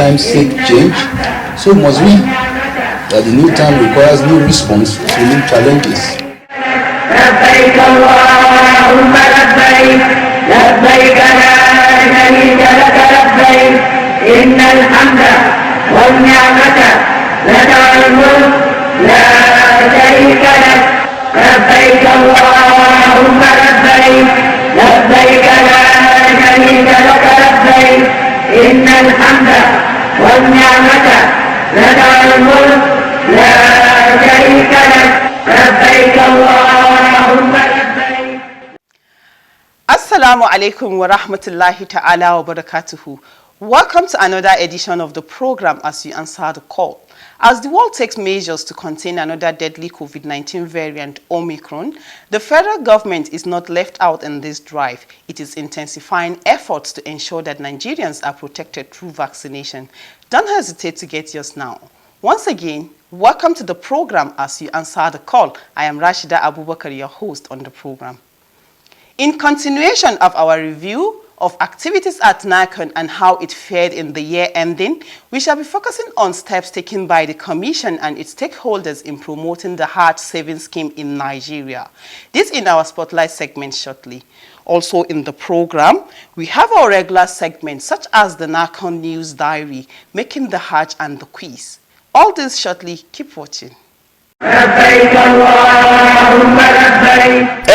times seek change, so must we, that the new time requires new response to new challenges. لبيك اللهم لبيك لبيك لا شريك لك لبيك إن الحمد والنعمة لك والملك لا شريك لك لبيك اللهم لبيك لبيك لا شريك لك لبيك إن الحمد والنعمة لك والملك لا شريك لك لبيك اللهم لبيك. Assalamu alaikum wa rahmatullahi ta'ala wa barakatuhu. Welcome to another edition of the program As You Answer the Call. As the world takes measures to contain another deadly COVID-19 variant, Omicron, the federal government is not left out in this drive. It is intensifying efforts to ensure that Nigerians are protected through vaccination. Don't hesitate to get yours now. Once again, welcome to the program As You Answer the Call. I am Rashida Abubakar, your host on the program. In continuation of our review of activities at NAHCON and how it fared in the year ending, we shall be focusing on steps taken by the Commission and its stakeholders in promoting the Hajj savings scheme in Nigeria. This in our Spotlight segment shortly. Also in the program, we have our regular segments such as the NAHCON News Diary, Making the Hajj and the Quiz. All this shortly. Keep watching.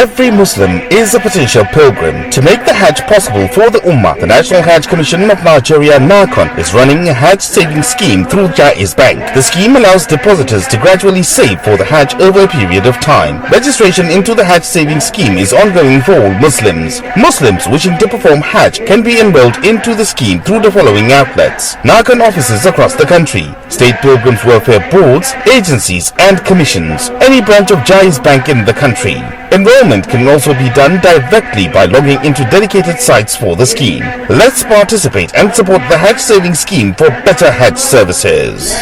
Every Muslim is a potential pilgrim. To make the Hajj possible for the Ummah, the National Hajj Commission of Nigeria (NAHCON) is running a Hajj savings scheme through Jaiz Bank. The scheme allows depositors to gradually save for the Hajj over a period of time. Registration into the Hajj savings scheme is ongoing for all Muslims. Muslims wishing to perform Hajj can be enrolled into the scheme through the following outlets: NAHCON offices across the country, state pilgrims welfare boards, agencies and commissions, any branch of Jaiz Bank in the country. Enrollment can also be done directly by logging into dedicated sites for the scheme. Let's participate and support the Hajj savings scheme for better Hajj services.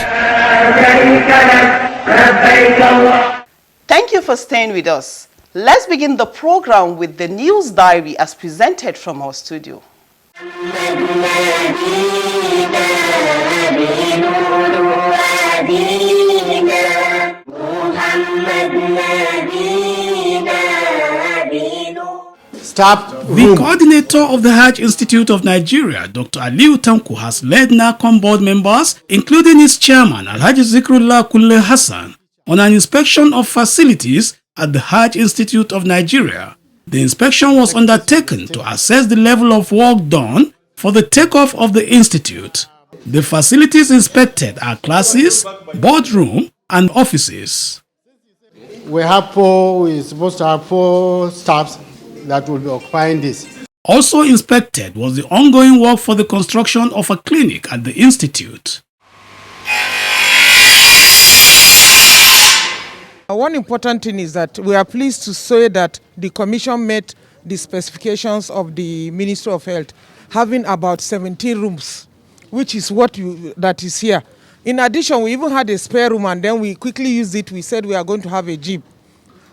Thank you for staying with us. Let's begin the program with the news diary as presented from our studio. The coordinator of the Hajj Institute of Nigeria, Dr. Aliu Tanku, has led NAHCON board members, including its chairman, Alhaji Zikrullah Kulle Hassan, on an inspection of facilities at the Hajj Institute of Nigeria. The inspection was undertaken to assess the level of work done for the takeoff of the institute. The facilities inspected are classes, boardroom, and offices. We're supposed to have 4 staffs that will be occupying this. Also inspected was the ongoing work for the construction of a clinic at the institute. One important thing is that we are pleased to say that the Commission met the specifications of the Ministry of Health, having about 17 rooms, which is that is here. In addition, we even had a spare room and then we quickly used it. We said we are going to have a gym.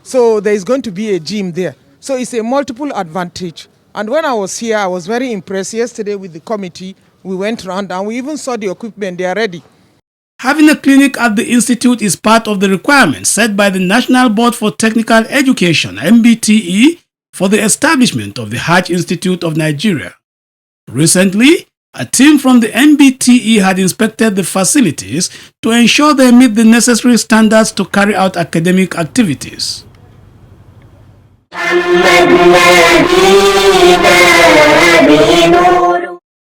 So there is going to be a gym there. So it's a multiple advantage. And when I was here, I was very impressed. Yesterday with the committee, we went around and we even saw the equipment. They are ready. Having a clinic at the institute is part of the requirements set by the National Board for Technical Education, (NBTE), for the establishment of the Hajj Institute of Nigeria. Recently, a team from the NBTE had inspected the facilities to ensure they meet the necessary standards to carry out academic activities.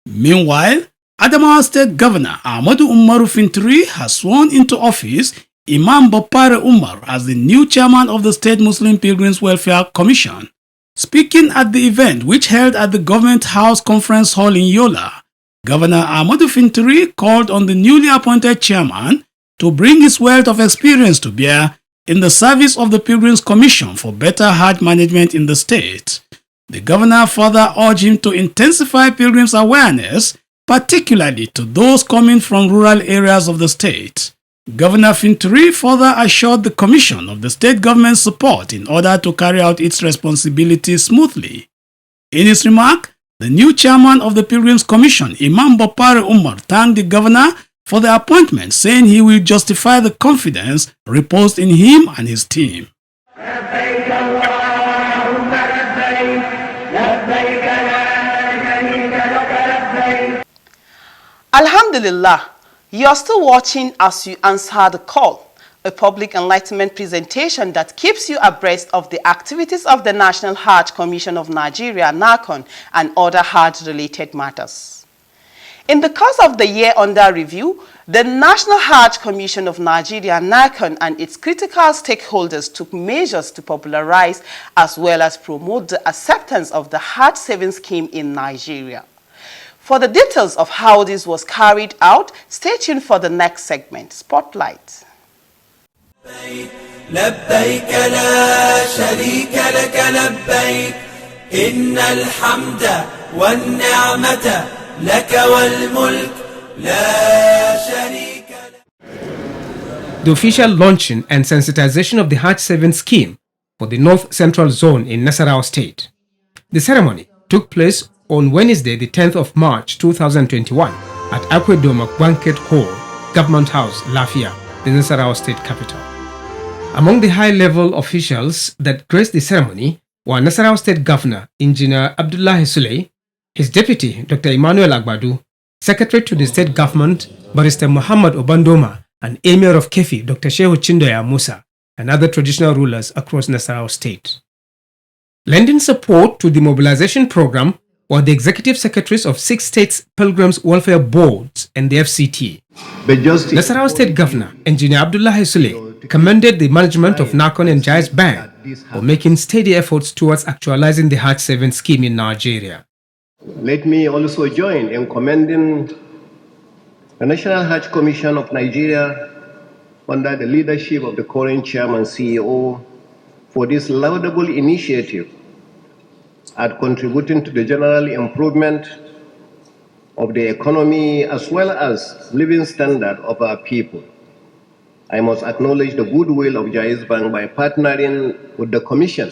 Meanwhile, Adamawa State Governor Ahmadu Umaru Fintiri has sworn into office Imam Bapare Umar as the new chairman of the State Muslim Pilgrims Welfare Commission. Speaking at the event which held at the Government House Conference Hall in Yola, Governor Ahmadu Fintiri called on the newly appointed chairman to bring his wealth of experience to bear in the service of the Pilgrims Commission for better Hajj management in the state. The governor further urged him to intensify pilgrims' awareness, particularly to those coming from rural areas of the state. Governor Fintiri further assured the commission of the state government's support in order to carry out its responsibilities smoothly. In his remark, The new chairman of the Pilgrims Commission, Imam Bopare Umar, thanked the governor for the appointment, saying he will justify the confidence reposed in him and his team. Alhamdulillah, you are still watching As You Answer the Call, a public enlightenment presentation that keeps you abreast of the activities of the National Hajj Commission of Nigeria, NAHCON, and other Hajj-related matters. In the course of the year under review, the National Hajj Commission of Nigeria, NAHCON, and its critical stakeholders took measures to popularize as well as promote the acceptance of the Hajj savings scheme in Nigeria. For the details of how this was carried out, stay tuned for the next segment, Spotlight. لبيك لا شريك لك لبيك إن الحمد والنعمة لك والملك لا شريك لك. The official launching and sensitization of the Hajj 7 scheme for the North Central Zone in Nasarawa State. The ceremony took place on Wednesday, the 10th of March 2021 at Aquedoma Banquet Hall, Government House, Lafia, the Nasarawa State capital. Among the high-level officials that graced the ceremony were Nasarawa State Governor Engineer Abdullahi Suley, his deputy Dr. Emmanuel Agbadu, Secretary to the State Government Barrister Muhammad Obandoma, and Emir of Kefi Dr. Shehu Chindoya Musa, and other traditional rulers across Nasarawa State. Lending support to the mobilization program were the executive secretaries of 6 states' Pilgrims Welfare Boards and the FCT. Nasarawa State Governor Engineer Abdullahi Suley commended the management of NAHCON and Jais Bank for making steady efforts towards actualizing the Hajj 7 scheme in Nigeria. Let me also join in commending the National Hajj Commission of Nigeria under the leadership of the current chairman CEO for this laudable initiative at contributing to the general improvement of the economy as well as living standard of our people. I must acknowledge the goodwill of Jais Bank by partnering with the Commission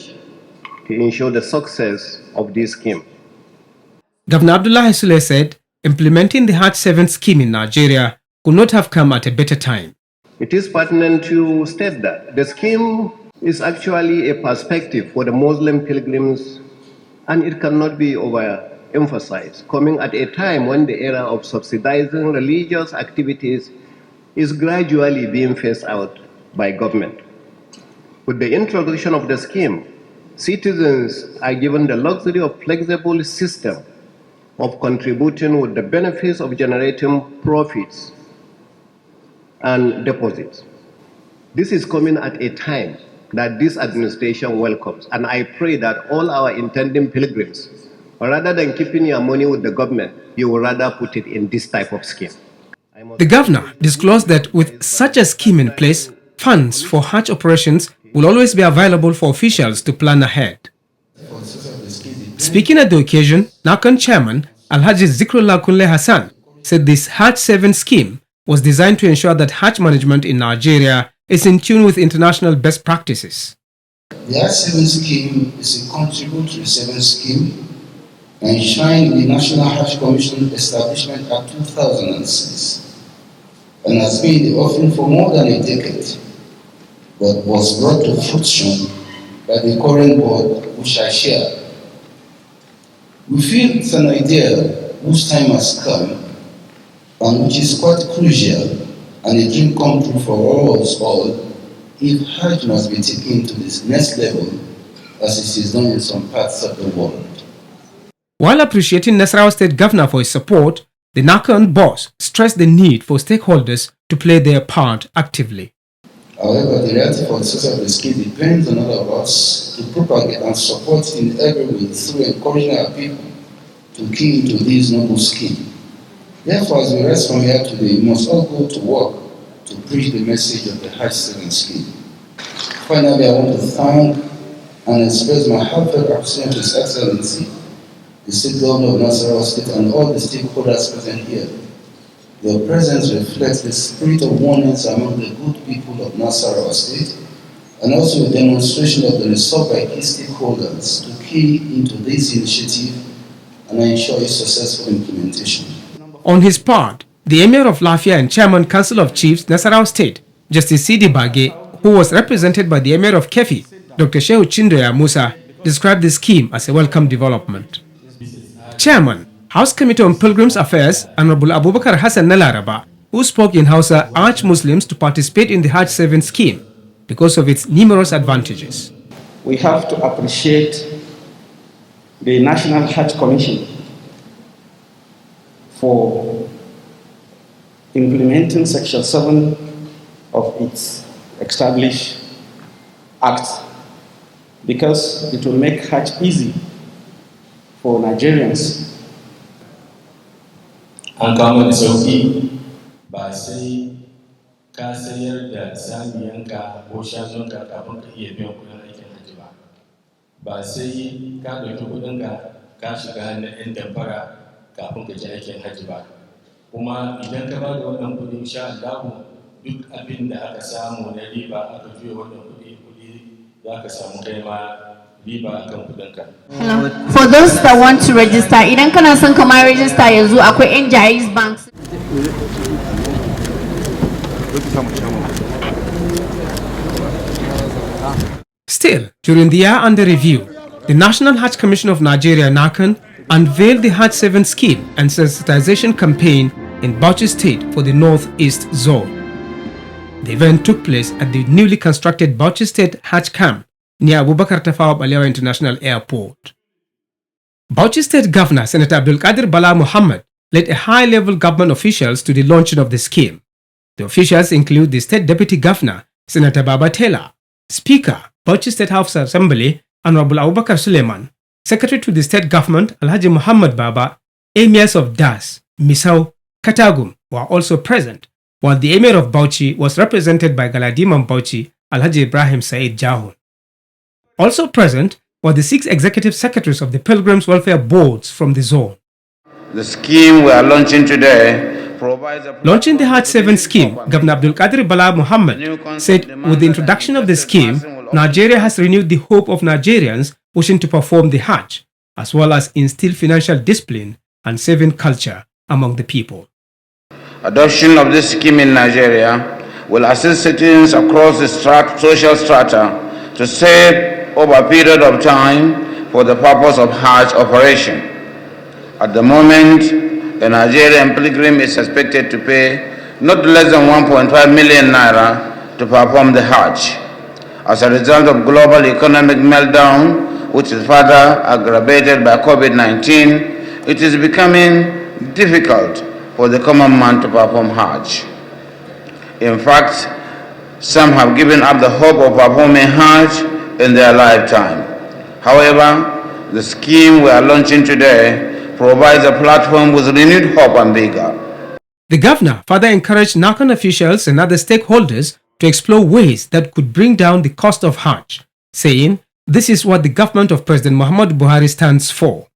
to ensure the success of this scheme. Governor Abdullahi Suley said implementing the Hajj 7 scheme in Nigeria could not have come at a better time. It is pertinent to state that the scheme is actually a perspective for the Muslim pilgrims, and it cannot be overemphasized, coming at a time when the era of subsidizing religious activities is gradually being phased out by government. With the introduction of the scheme, citizens are given the luxury of flexible system of contributing with the benefits of generating profits and deposits. This is coming at a time that this administration welcomes, and I pray that all our intending pilgrims, rather than keeping your money with the government, you will rather put it in this type of scheme. The governor disclosed that with such a scheme in place, funds for Hajj operations will always be available for officials to plan ahead. Speaking at the occasion, NAHCON chairman Alhaji Zikrullah Kunle Hassan said this Hajj 7 scheme was designed to ensure that Hajj management in Nigeria is in tune with international best practices. The Hajj 7 scheme is a contribute to the 7 scheme enshrined in the National Hajj Commission Establishment Act 2006 and has been in the offing for more than a decade, but was brought to fruition by the current board, which I share. We feel it's an idea whose time has come and which is quite crucial and a dream come true for us all if Hajj must be taken to this next level as it is done in some parts of the world. While appreciating Nasarawa State Governor for his support, the NAHCON boss stressed the need for stakeholders to play their part actively. However, the reality for the success of the scheme depends on all of us to propagate and support it in every way through encouraging our people to key into this noble scheme. Therefore, as we rest from here today, we must all go to work to preach the message of the Hajj 7 scheme. Finally, I want to thank and express my heartfelt appreciation to His Excellency, the State Governor of Nasarawa State, and all the stakeholders present here. Your presence reflects the spirit of oneness among the good people of Nasarawa State, and also a demonstration of the resolve by key stakeholders to key into this initiative and ensure its successful implementation. On his part, the Emir of Lafia and Chairman Council of Chiefs, Nasarawa State, Justice Sidi Bage, who was represented by the Emir of Kefi, Dr. Shehu Chindoya Musa, described the scheme as a welcome development. Chairman, House Committee on Pilgrims Affairs, Honorable Abubakar Hassan Nalaraba, who spoke in Hausa, urged Muslims to participate in the Hajj 7 scheme because of its numerous advantages. We have to appreciate the National Hajj Commission for implementing Section 7 of its established act, because it will make Hajj easy for Nigerians. An kama da sauki ba sai ka sayar da saniyanka ko shanunka kafin ka iya biyan kudin aikin hajji ba. Ba sai ka ɗauki kudinka ka shiga hannun 'yan damfara kafin ka ji aikin hajji ba. Kuma idan ka ba da wannan kudi insha Allah duk abin da aka samu na riba aka juya wannan kudi za ka samu kai ma riba akan kudinka. For those that want to register, idan kana son ka ma register yanzu akwai NJIS banks. Still, during the year under review, the National Hajj Commission of Nigeria (NAHCON) unveiled the Hajj 7 scheme and sensitization campaign in Bauchi State for the Northeast Zone. The event took place at the newly constructed Bauchi State Hajj Camp near Abubakar Tafawa Balewa International Airport. Bauchi State Governor Senator Abdul Qadir Bala Muhammad led a high-level government officials to the launching of the scheme. The officials include the State Deputy Governor, Senator Baba Taylor, Speaker, Bauchi State House Assembly, Honorable Abubakar Suleiman, Secretary to the State Government, Alhaji Muhammad Baba, Emirs of Das, Misau, Katagum were also present, while the Emir of Bauchi was represented by Galadiman Bauchi, Alhaji Ibrahim Said Jahun. Also present were the 6 executive secretaries of the Pilgrims Welfare Boards from the zone. The scheme we are launching today provides a... Launching the Hajj 7 scheme, Governor Abdul Qadir Bala Muhammad said with the introduction of the scheme, Nigeria has renewed the hope of Nigerians wishing to perform the Hajj, as well as instill financial discipline and saving culture among the people. Adoption of this scheme in Nigeria will assist citizens across the social strata to save over a period of time for the purpose of Hajj operation. At the moment, a Nigerian pilgrim is expected to pay not less than 1.5 million naira to perform the Hajj. As a result of global economic meltdown, which is further aggravated by COVID-19, it is becoming difficult for the common man to perform Hajj. In fact, some have given up the hope of performing Hajj in their lifetime. However, the scheme we are launching today provides a platform with renewed hope and vigor. The governor further encouraged NAHCON officials and other stakeholders to explore ways that could bring down the cost of Hajj, saying this is what the government of President Muhammadu Buhari stands for.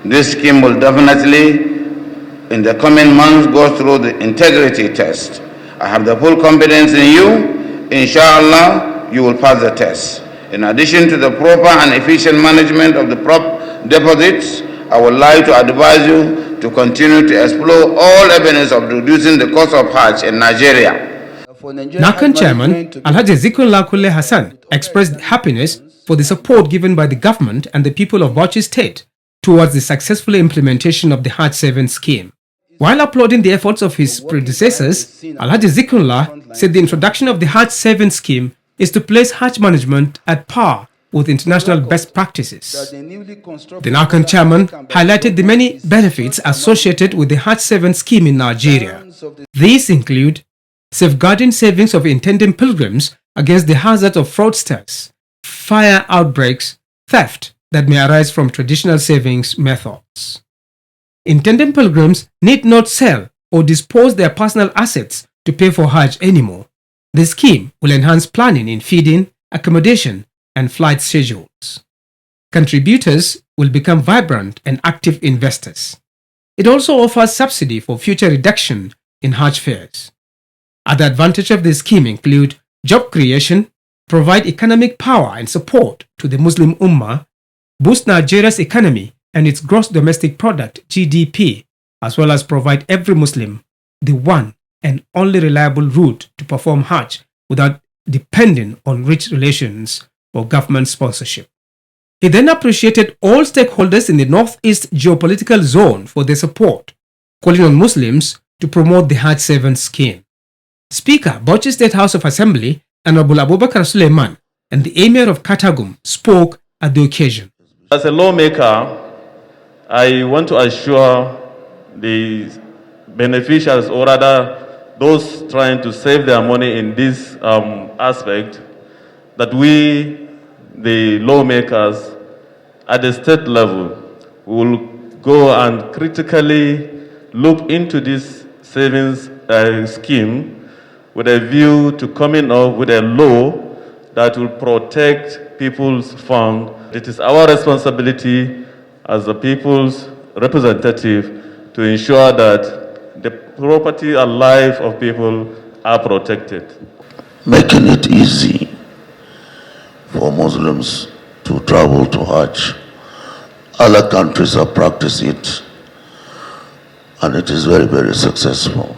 This scheme will definitely, in the coming months, go through the integrity test. I have the full confidence in you. Inshallah, you will pass the test. In addition to the proper and efficient management of the deposits, I would like to advise you to continue to explore all avenues of reducing the cost of Hajj in Nigeria. NAHCON Chairman Alhaji Zikrullah Kulle Hassan expressed happiness for the support given by the government and the people of Bauchi State towards the successful implementation of the Hajj 7 scheme. While applauding the efforts of his predecessors, Alhaji Zikrullah said the introduction of the Hajj 7 scheme is to place Hajj management at par with international best practices. The NAHCON chairman highlighted the many benefits associated with the Hajj 7 scheme in Nigeria. These include safeguarding savings of intending pilgrims against the hazard of fraudsters, fire outbreaks, theft that may arise from traditional savings methods. Intending pilgrims need not sell or dispose their personal assets to pay for Hajj anymore. The scheme will enhance planning in feeding, accommodation, and flight schedules. Contributors will become vibrant and active investors. It also offers subsidy for future reduction in Hajj fares. Other advantages of the scheme include job creation, provide economic power and support to the Muslim Ummah, boost Nigeria's economy and its gross domestic product (GDP), as well as provide every Muslim the one and only reliable route to perform Hajj without depending on rich relations or government sponsorship. He then appreciated all stakeholders in the Northeast geopolitical zone for their support, calling on Muslims to promote the Hajj 7 scheme. Speaker, Bauchi State House of Assembly, Honorable Abubakar Suleiman, and the Emir of Katagum spoke at the occasion. As a lawmaker, I want to assure the beneficiaries, or rather those trying to save their money in this aspect, that we, the lawmakers at the state level, will go and critically look into this savings scheme with a view to coming up with a law that will protect people's funds. It is our responsibility as the people's representative to ensure that the property and life of people are protected. Making it easy for Muslims to travel to Hajj. Other countries have practiced it, and it is very, very successful.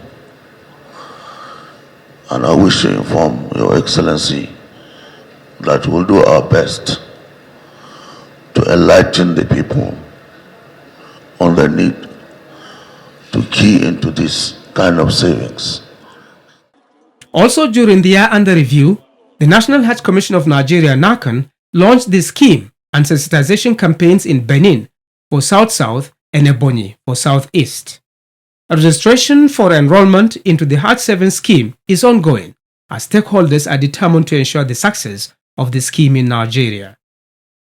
And I wish to inform Your Excellency that we'll do our best to enlighten the people on the need to key into this kind of savings. Also during the year under review, the National Hajj Commission of Nigeria (NAHCON) launched the scheme and sensitization campaigns in Benin for South-South and Ebonyi for South-East. Registration for enrollment into the Hajj 7 scheme is ongoing, as stakeholders are determined to ensure the success of the scheme in Nigeria.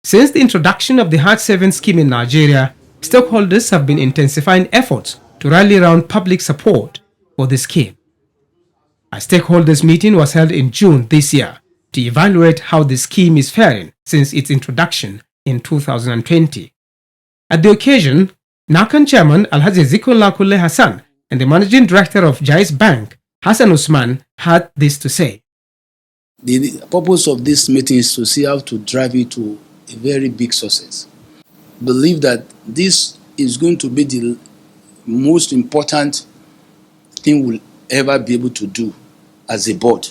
Since the introduction of the Hajj 7 scheme in Nigeria, stakeholders have been intensifying efforts to rally around public support for the scheme. A stakeholders meeting was held in June this year to evaluate how the scheme is faring since its introduction in 2020. At the occasion, NAHCON Chairman Alhaji Zikrullah Kulle Hassan and the Managing Director of Jais Bank, Hassan Usman, had this to say. The purpose of this meeting is to see how to drive it to a very big success. Believe that this is going to be the most important thing we'll ever be able to do as a board.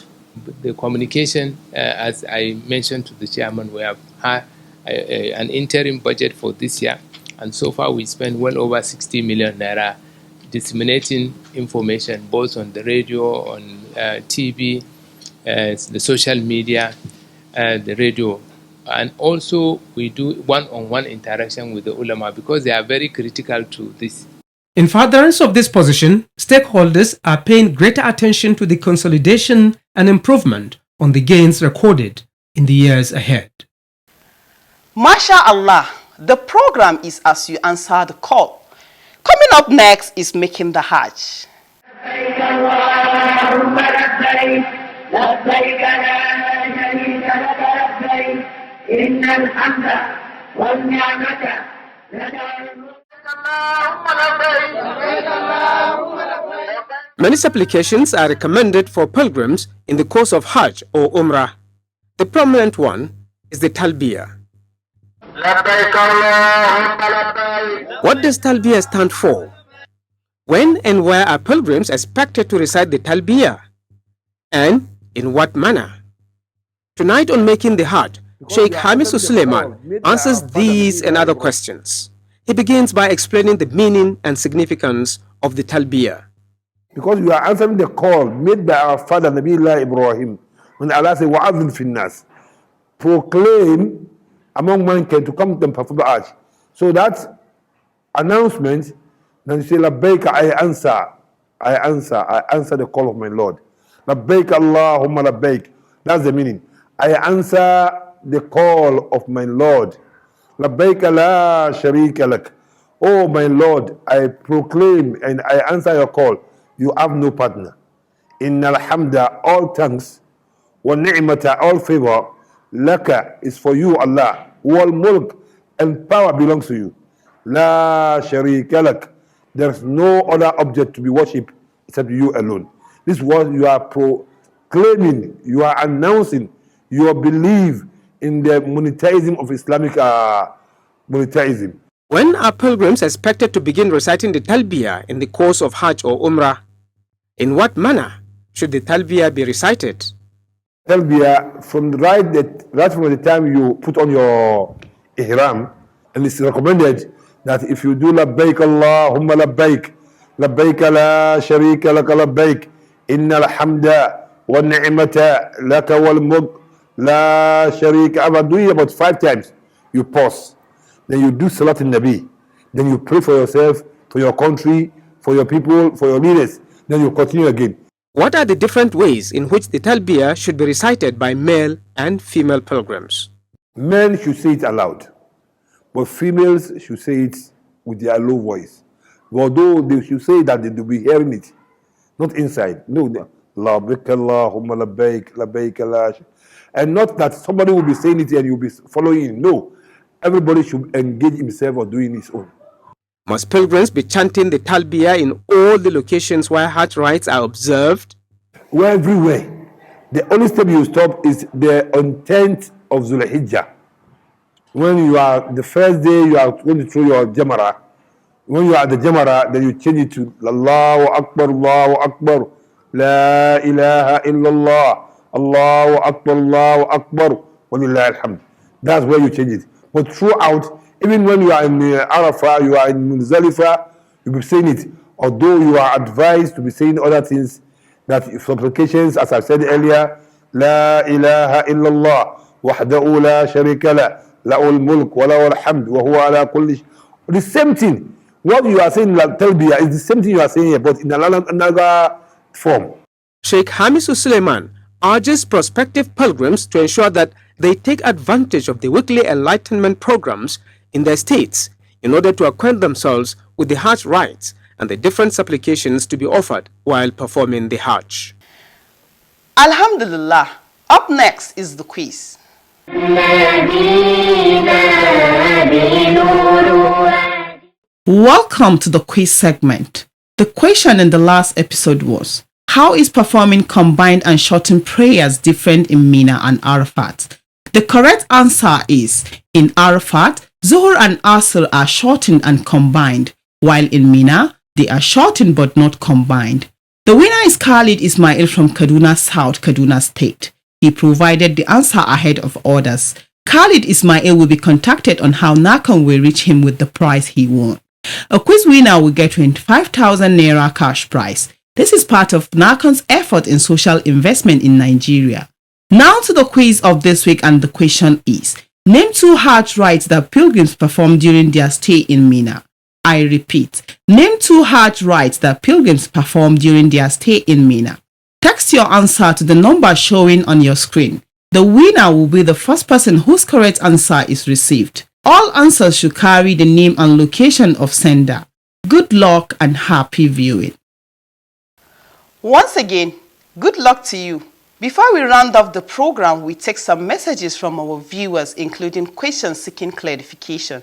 The communication, as I mentioned to the chairman, we have had an interim budget for this year, and so far we spent well over 60 million naira disseminating information both on the radio, on TV, the social media, the radio, and also we do one-on-one interaction with the ulama because they are very critical to this. In furtherance of this position, stakeholders are paying greater attention to the consolidation and improvement on the gains recorded in the years ahead. MashaAllah, the program is As You Answer the Call. Coming up next is Making the Hajj. Many supplications are recommended for pilgrims in the course of Hajj or Umrah. The prominent one is the Talbiya. What does Talbiya stand for? When and where are pilgrims expected to recite the Talbiya? And in what manner? Tonight on Making the Hajj, Sheikh Hamisu Suleiman answers these and other questions. He begins by explaining the meaning and significance of the Talbiya. Because we are answering the call made by our father Nabiullah Ibrahim when Allah said, "Wa'adhin finnas," proclaim among mankind to come to perform the Hajj. So that announcement, then you say, "Labbaik, I answer the call of my Lord." Labbaik Allahumma labbaik. That's the meaning. I answer the call of my Lord. Labbaik la sharika lak. Oh my Lord, I proclaim and I answer your call. You have no partner. Innal hamda, all thanks, wa ni'mata, all favor, laka is for you, Allah. Wal mulk, and power belongs to you. La sharika lak. There's no other object to be worshipped except you alone. This is what you are proclaiming, you are announcing your belief in the monotheism of Islamic monotheism. When are pilgrims expected to begin reciting the Talbiya in the course of Hajj or Umrah? In what manner should the Talbiya be recited? Talbiya right from the time you put on your ihram, and it's recommended that if you do labbaik Allahumma labbaik, labbaik la sharika laka labbaik, innal hamda wa ni'mata laka wal mulk la sharika. About doing it about 5 times, you pause. Then you do salat al-nabi. Then you pray for yourself, for your country, for your people, for your leaders. Then you continue again. What are the different ways in which the Talbiya should be recited by male and female pilgrims? Men should say it aloud, but females should say it with their low voice. Although they should say that they will be hearing it, not inside. No, labbaik Allahumma labbaik, labbaik la. And not that somebody will be saying it and you'll be following. No, everybody should engage himself or doing his own. Must pilgrims be chanting the Talbiya in all the locations where Hajj rites are observed? Well, everywhere. The only step you stop is the 10th of Zulhijjah. When you are the first day, you are going to throw your Jamara. When you are at the Jamara, then you change it to Allahu Akbar, La ilaha illallah, Allahu Akbar, Walillah alhamd. That's where you change it. But throughout, even when you are in Arafah, you are in Muzdalifah, you be saying it. Although you are advised to be saying other things, that supplications, as I said earlier, La ilaha illallah, wahdahu la sharika la, la'ul mulk wa la'ul hamd, wa huwa ala kulli. The same thing. What you are saying in Talbiya is the same thing you are saying here, but in another form. Sheikh Hamisu Suleiman urges prospective pilgrims to ensure that they take advantage of the weekly enlightenment programs in their states in order to acquaint themselves with the Hajj rites and the different supplications to be offered while performing the Hajj. Alhamdulillah. Up next is the quiz. Welcome to the quiz segment. The question in the last episode was, how is performing combined and shortened prayers different in Mina and Arafat? The correct answer is, in Arafat, Zuhr and Asr are shortened and combined, while in Mina, they are shortened but not combined. The winner is Khalid Ismail from Kaduna South, Kaduna State. He provided the answer ahead of others. Khalid Ismail will be contacted on how NAHCON will reach him with the prize he won. A quiz winner will get 25,000 Naira cash prize. This is part of NAHCON's effort in social investment in Nigeria. Now to the quiz of this week, and the question is, name 2 Hajj rites that pilgrims perform during their stay in Mina. I repeat, name 2 Hajj rites that pilgrims perform during their stay in Mina. Text your answer to the number showing on your screen. The winner will be the first person whose correct answer is received. All answers should carry the name and location of sender. Good luck and happy viewing. Once again, good luck to you. Before we round off the program, we take some messages from our viewers, including questions seeking clarification.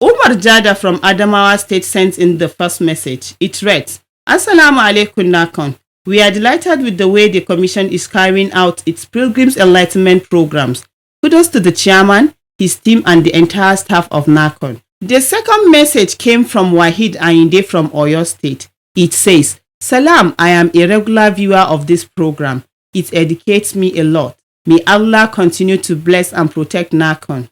Umar Jada from Adamawa State sent in the first message. It reads, Assalamu alaikum NAHCON. We are delighted with the way the Commission is carrying out its Pilgrims Enlightenment programs. Kudos to the chairman, his team, and the entire staff of NAHCON. The second message came from Wahid Ayinde from Oyo State. It says, Salam, I am a regular viewer of this program. It educates me a lot. May Allah continue to bless and protect NAHCON.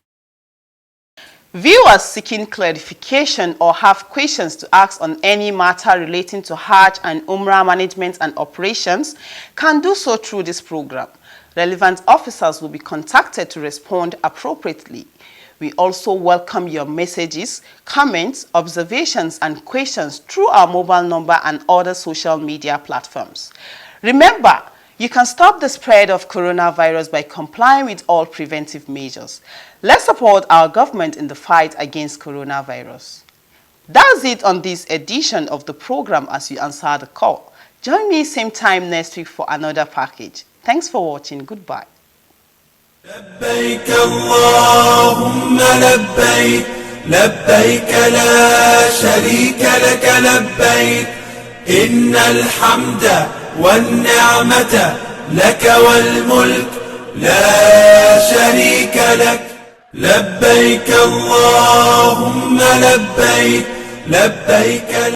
Viewers seeking clarification or have questions to ask on any matter relating to Hajj and Umrah management and operations can do so through this program. Relevant officers will be contacted to respond appropriately. We also welcome your messages, comments, observations, and questions through our mobile number and other social media platforms. Remember, you can stop the spread of coronavirus by complying with all preventive measures. Let's support our government in the fight against coronavirus. That's it on this edition of the program As You Answer the Call. Join me same time next week for another package. Thanks for watching. Goodbye. لبيك اللهم لبيك لبيك لا شريك لك لبيك إن الحمد والنعمة لك والملك لا شريك لك لبيك اللهم لبيك لبيك